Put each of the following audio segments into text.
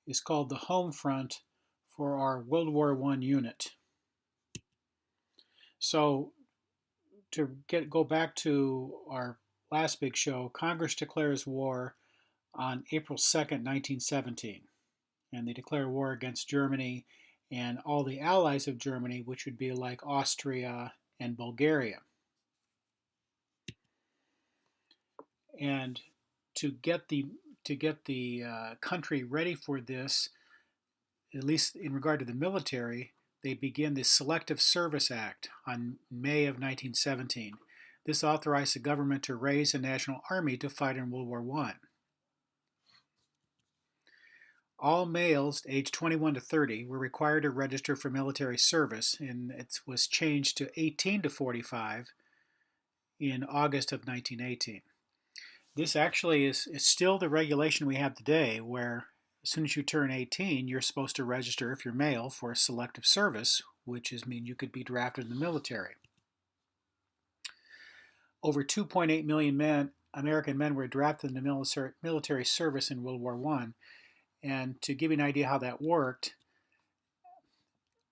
is called the home front for our World War I unit. So to go back to our last big show, Congress declares war on April 2nd, 1917, and they declare war against Germany and all the allies of Germany, which would be like Austria and Bulgaria. And to get the country ready for this, at least in regard to the military, they begin the Selective Service Act on May of 1917. This authorized the government to raise a national army to fight in World War I. All males aged 21 to 30 were required to register for military service, and it was changed to 18 to 45 in August of 1918. This actually is still the regulation we have today, where as soon as you turn 18, you're supposed to register, if you're male, for selective service, which means you could be drafted in the military. Over 2.8 million American men were drafted in the military service in World War I. And to give you an idea how that worked,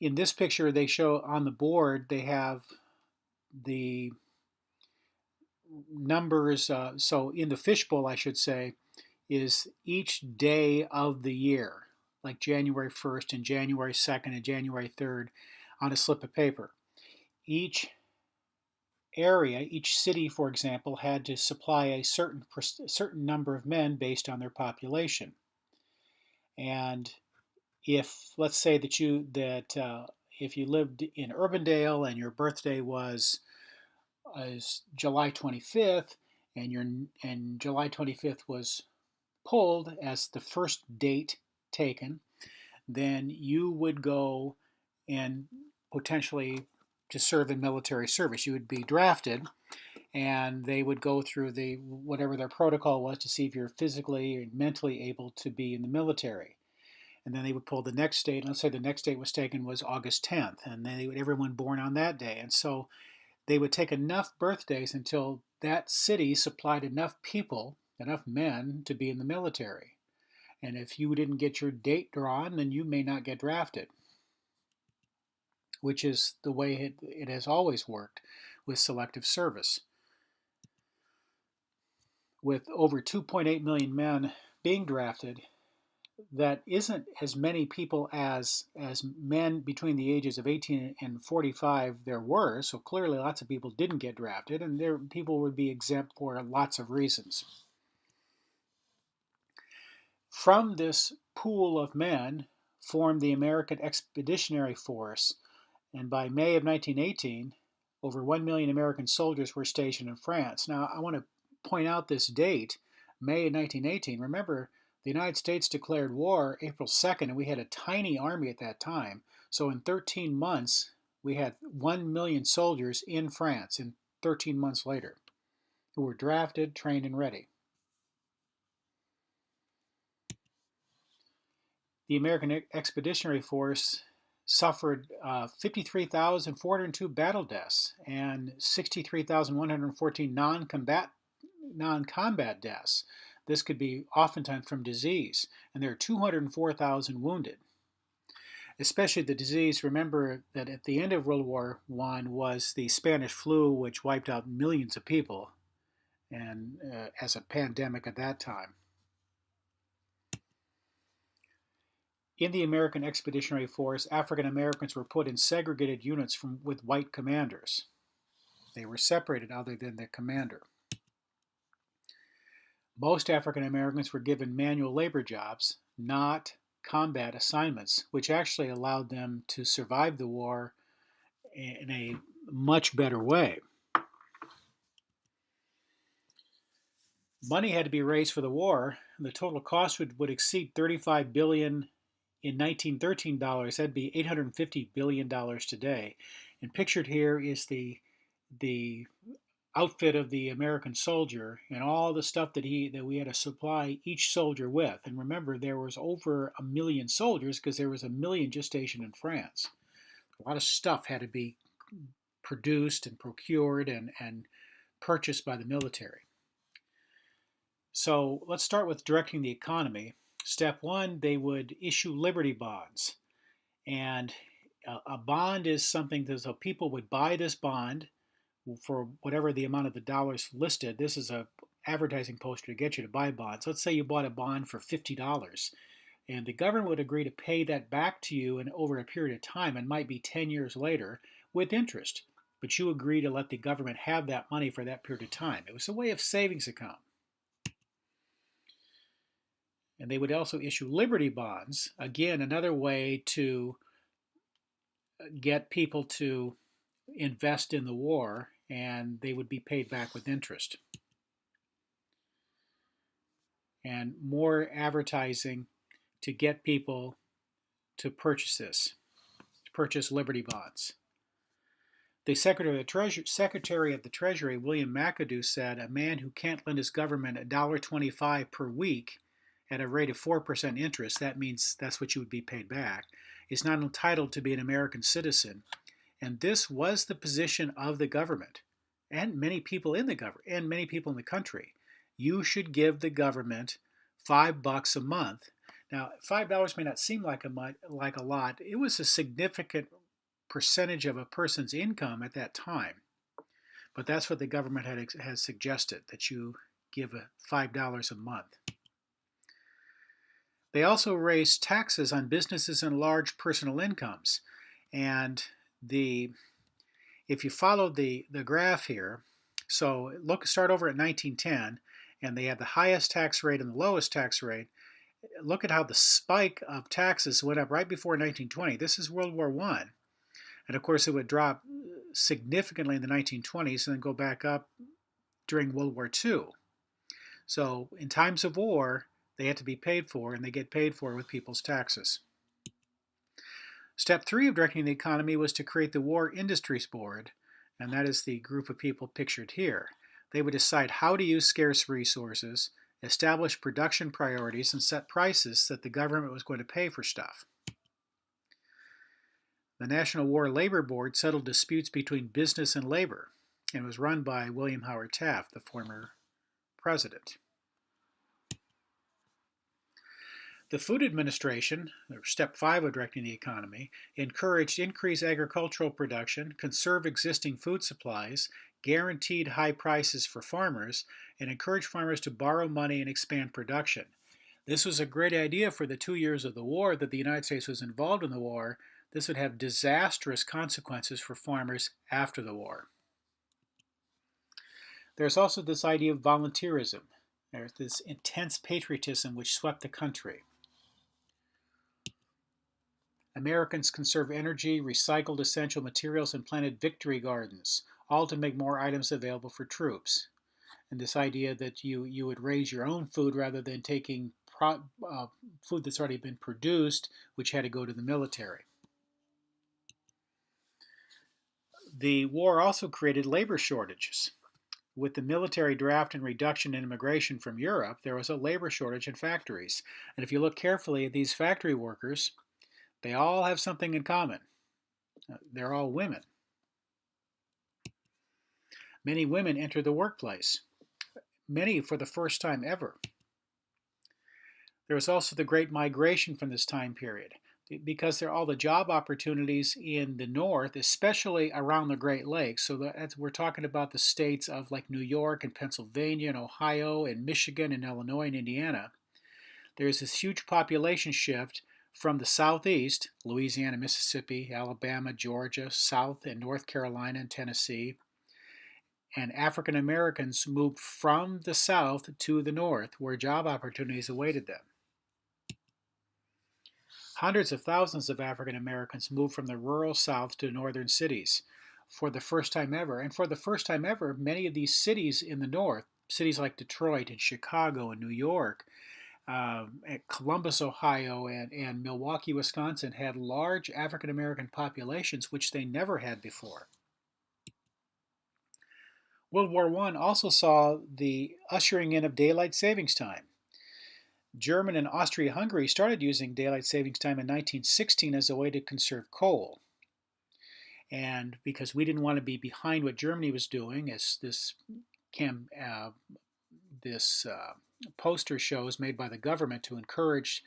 in this picture they show on the board, they have the numbers. So in the fishbowl, I should say, is each day of the year, like January 1st and January 2nd and January 3rd, on a slip of paper. Each area, each city, for example, had to supply a certain number of men based on their population. And if, let's say that if you lived in Urbandale and your birthday was July 25th, and July 25th was pulled as the first date taken, then you would go and potentially to serve in military service. You would be drafted, and they would go through whatever their protocol was to see if you're physically and mentally able to be in the military. And then they would pull the next date. Let's say the next date was taken was August 10th, and then everyone born on that day. And so they would take enough birthdays until that city supplied enough people, enough men, to be in the military. And if you didn't get your date drawn, then you may not get drafted, which is the way it has always worked with selective service. With over 2.8 million men being drafted, that isn't as many people as men between the ages of 18 and 45 there were. So clearly lots of people didn't get drafted, and people would be exempt for lots of reasons. From this pool of men formed the American Expeditionary Force, and by May of 1918, over 1 million American soldiers were stationed in France. Now, I want to point out this date, May of 1918. Remember, the United States declared war April 2nd, and we had a tiny army at that time. So in 13 months, we had 1 million soldiers in France in 13 months later who were drafted, trained, and ready. The American Expeditionary Force suffered 53,402 battle deaths and 63,114 non-combat deaths. This could be oftentimes from disease, and there are 204,000 wounded. Especially the disease, remember that at the end of World War I was the Spanish flu, which wiped out millions of people, and as a pandemic at that time. In the American Expeditionary Force, African Americans were put in segregated units with white commanders. They were separated other than the commander. Most African Americans were given manual labor jobs, not combat assignments, which actually allowed them to survive the war in a much better way. Money had to be raised for the war, and the total cost would exceed $35 billion in 1913 dollars. That'd be $850 billion today. And pictured here is the outfit of the American soldier and all the stuff that we had to supply each soldier with. And remember, there was over 1 million soldiers because there was 1 million just stationed in France. A lot of stuff had to be produced and procured and purchased by the military. So let's start with directing the economy. Step one, they would issue Liberty bonds. And a bond is something that so people would buy this bond for whatever the amount of the dollars listed. This is a advertising poster to get you to buy bonds. Let's say you bought a bond for $50, and the government would agree to pay that back to you in over a period of time, and might be 10 years later, with interest. But you agree to let the government have that money for that period of time. It was a way of savings account. And they would also issue Liberty bonds, again, another way to get people to invest in the war, and they would be paid back with interest. And more advertising to get people to purchase this, to purchase Liberty bonds. The Secretary of the Treasury, William McAdoo, said a man who can't lend his government $1.25 per week at a rate of 4% interest, that means that's what you would be paid back, is not entitled to be an American citizen. And this was the position of the government and many people in the government and many people in the country. You should give the government $5 a month. Now, $5 may not seem like a lot. It was a significant percentage of a person's income at that time. But that's what the government has suggested, that you give $5 a month. They also raised taxes on businesses and large personal incomes. And if you follow the graph here, so start over at 1910, and they had the highest tax rate and the lowest tax rate. Look at how the spike of taxes went up right before 1920. This is World War I. And of course, it would drop significantly in the 1920s and then go back up during World War II. So in times of war, they had to be paid for, and they get paid for with people's taxes. Step 3 of directing the economy was to create the War Industries Board, and that is the group of people pictured here. They would decide how to use scarce resources, establish production priorities, and set prices that the government was going to pay for stuff. The National War Labor Board settled disputes between business and labor, and was run by William Howard Taft, the former president. The Food Administration, or Step 5 of directing the economy, encouraged increased agricultural production, conserve existing food supplies, guaranteed high prices for farmers, and encouraged farmers to borrow money and expand production. This was a great idea for the 2 years of the war that the United States was involved in the war. This would have disastrous consequences for farmers after the war. There's also this idea of volunteerism. There's this intense patriotism which swept the country. Americans conserved energy, recycled essential materials, and planted victory gardens, all to make more items available for troops. And this idea that you would raise your own food rather than taking food that's already been produced, which had to go to the military. The war also created labor shortages. With the military draft and reduction in immigration from Europe, there was a labor shortage in factories. And if you look carefully at these factory workers, they all have something in common. They're all women. Many women enter the workplace, many for the first time ever. There was also the Great Migration from this time period, because there are all the job opportunities in the north, especially around the Great Lakes. So we're talking about the states of like New York and Pennsylvania and Ohio and Michigan and Illinois and Indiana. There's this huge population shift from the southeast, Louisiana, Mississippi, Alabama, Georgia, South and North Carolina and Tennessee, and African Americans moved from the south to the north where job opportunities awaited them. Hundreds of thousands of African Americans moved from the rural south to northern cities for the first time ever. And for the first time ever, many of these cities in the north, cities like Detroit and Chicago and New York, Columbus, Ohio, and Milwaukee, Wisconsin, had large African American populations, which they never had before. World War I also saw the ushering in of daylight savings time. Germany and Austria-Hungary started using daylight savings time in 1916 as a way to conserve coal. And because we didn't want to be behind what Germany was doing, as this poster shows made by the government to encourage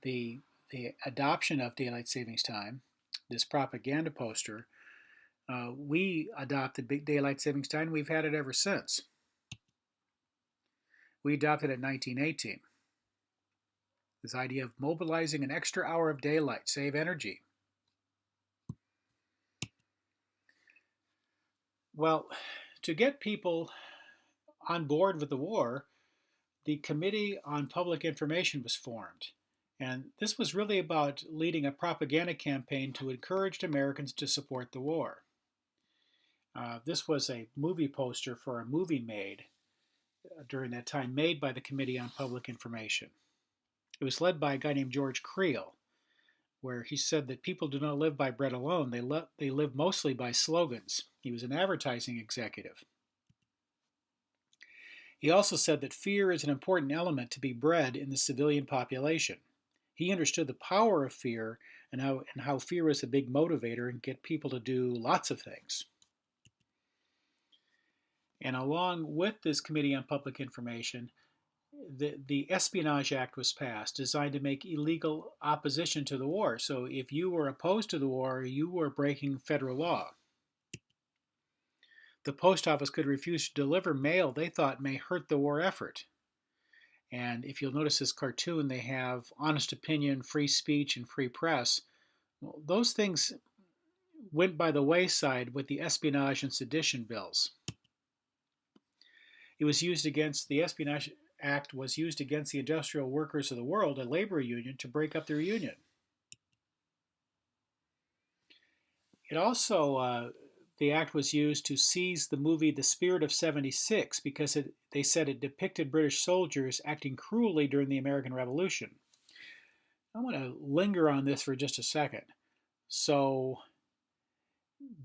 the, the adoption of daylight savings time, this propaganda poster, we adopted big daylight savings time. We've had it ever since. We adopted it in 1918. This idea of mobilizing an extra hour of daylight, save energy. Well, to get people on board with the war, the Committee on Public Information was formed. And this was really about leading a propaganda campaign to encourage Americans to support the war. This was a movie poster for a movie made during that time, made by the Committee on Public Information. It was led by a guy named George Creel, where he said that people do not live by bread alone, they live mostly by slogans. He was an advertising executive. He also said that fear is an important element to be bred in the civilian population. He understood the power of fear and how fear is a big motivator and get people to do lots of things. And along with this Committee on Public Information, the Espionage Act was passed, designed to make illegal opposition to the war. So if you were opposed to the war, you were breaking federal law. The post office could refuse to deliver mail they thought may hurt the war effort. And if you'll notice this cartoon, they have honest opinion, free speech, and free press. Well, those things went by the wayside with the espionage and sedition bills. It was used against the Espionage Act was used against the Industrial Workers of the World, a labor union, to break up their union. It also, the act was used to seize the movie The Spirit of 76 because they said it depicted British soldiers acting cruelly during the American Revolution. I want to linger on this for just a second. So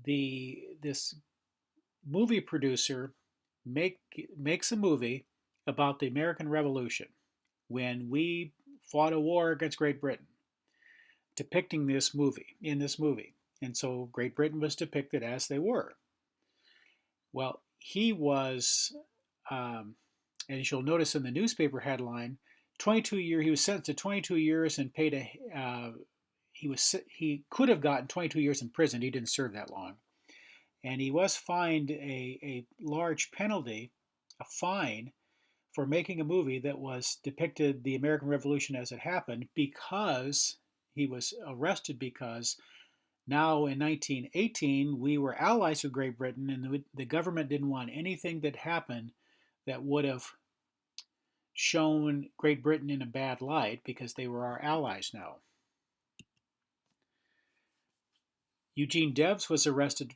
this movie producer makes a movie about the American Revolution when we fought a war against Great Britain, depicting this movie in this movie. And so Great Britain was depicted as they were. Well, he was, as you'll notice in the newspaper headline, 22 years. He was sentenced to 22 years and paid he could have gotten 22 years in prison. He didn't serve that long. And he was fined a large penalty, a fine, for making a movie that was depicted the American Revolution as it happened, because he was arrested because now in 1918 we were allies with Great Britain, and the government didn't want anything that happened that would have shown Great Britain in a bad light, because they were our allies now. Eugene Debs was arrested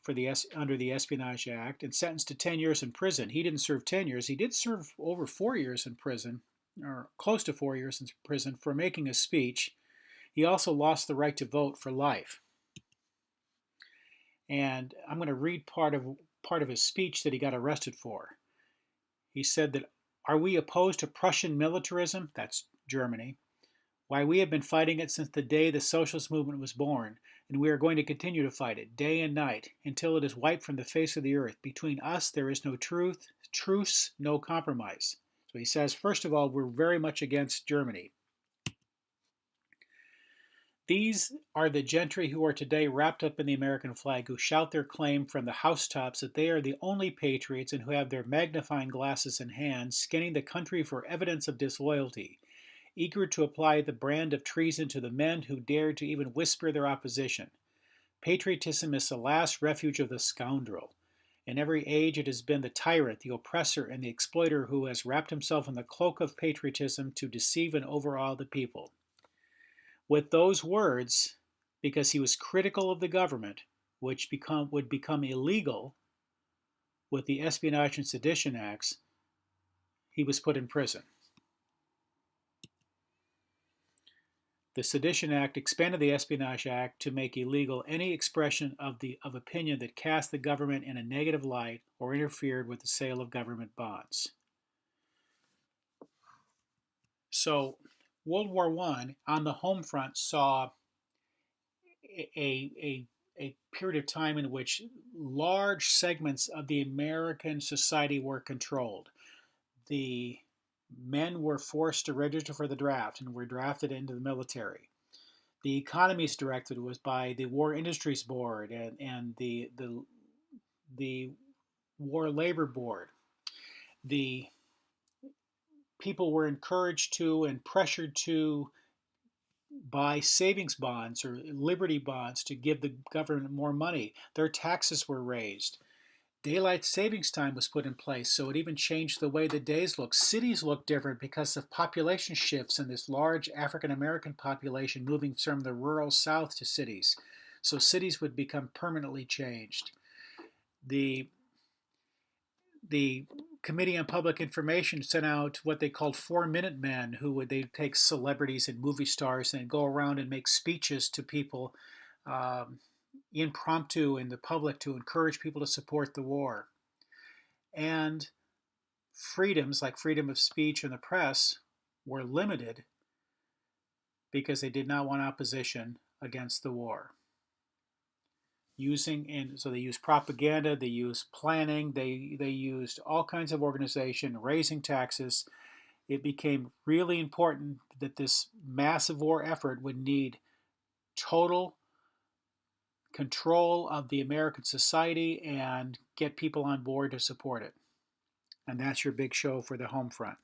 under the Espionage Act and sentenced to 10 years in prison. He didn't serve 10 years. He did serve over 4 years in prison, or close to 4 years in prison, for making a speech. He also lost the right to vote for life. And I'm going to read part of his speech that he got arrested for. He said that, "Are we opposed to Prussian militarism?" That's Germany. "Why, we have been fighting it since the day the socialist movement was born, and we are going to continue to fight it day and night until it is wiped from the face of the earth. Between us there is no truce, no compromise." So he says, first of all, we're very much against Germany. "These are the gentry who are today wrapped up in the American flag, who shout their claim from the housetops that they are the only patriots, and who have their magnifying glasses in hand, scanning the country for evidence of disloyalty, eager to apply the brand of treason to the men who dare to even whisper their opposition. Patriotism is the last refuge of the scoundrel. In every age it has been the tyrant, the oppressor, and the exploiter who has wrapped himself in the cloak of patriotism to deceive and overawe the people." With those words, because he was critical of the government, which would become illegal with the Espionage and Sedition Acts, he was put in prison. The Sedition Act expanded the Espionage Act to make illegal any expression of opinion that cast the government in a negative light or interfered with the sale of government bonds. So World War I on the home front saw a period of time in which large segments of the American society were controlled. The Men were forced to register for the draft and were drafted into the military. The economies directed was by the War Industries Board and the War Labor Board. The people were encouraged to and pressured to buy savings bonds or Liberty bonds to give the government more money. Their taxes were raised. Daylight savings time was put in place, so it even changed the way the days look. Cities look different because of population shifts and this large African American population moving from the rural South to cities. So cities would become permanently changed. The the Committee on Public Information sent out what they called 4-minute men, who would they take celebrities and movie stars and go around and make speeches to people, um, impromptu in the public, to encourage people to support the war. And freedoms like freedom of speech and the press were limited because they did not want opposition against the war. So they used propaganda, they used planning, they used all kinds of organization, raising taxes. It became really important that this massive war effort would need total control of the American society and get people on board to support it. And that's your big show for the home front.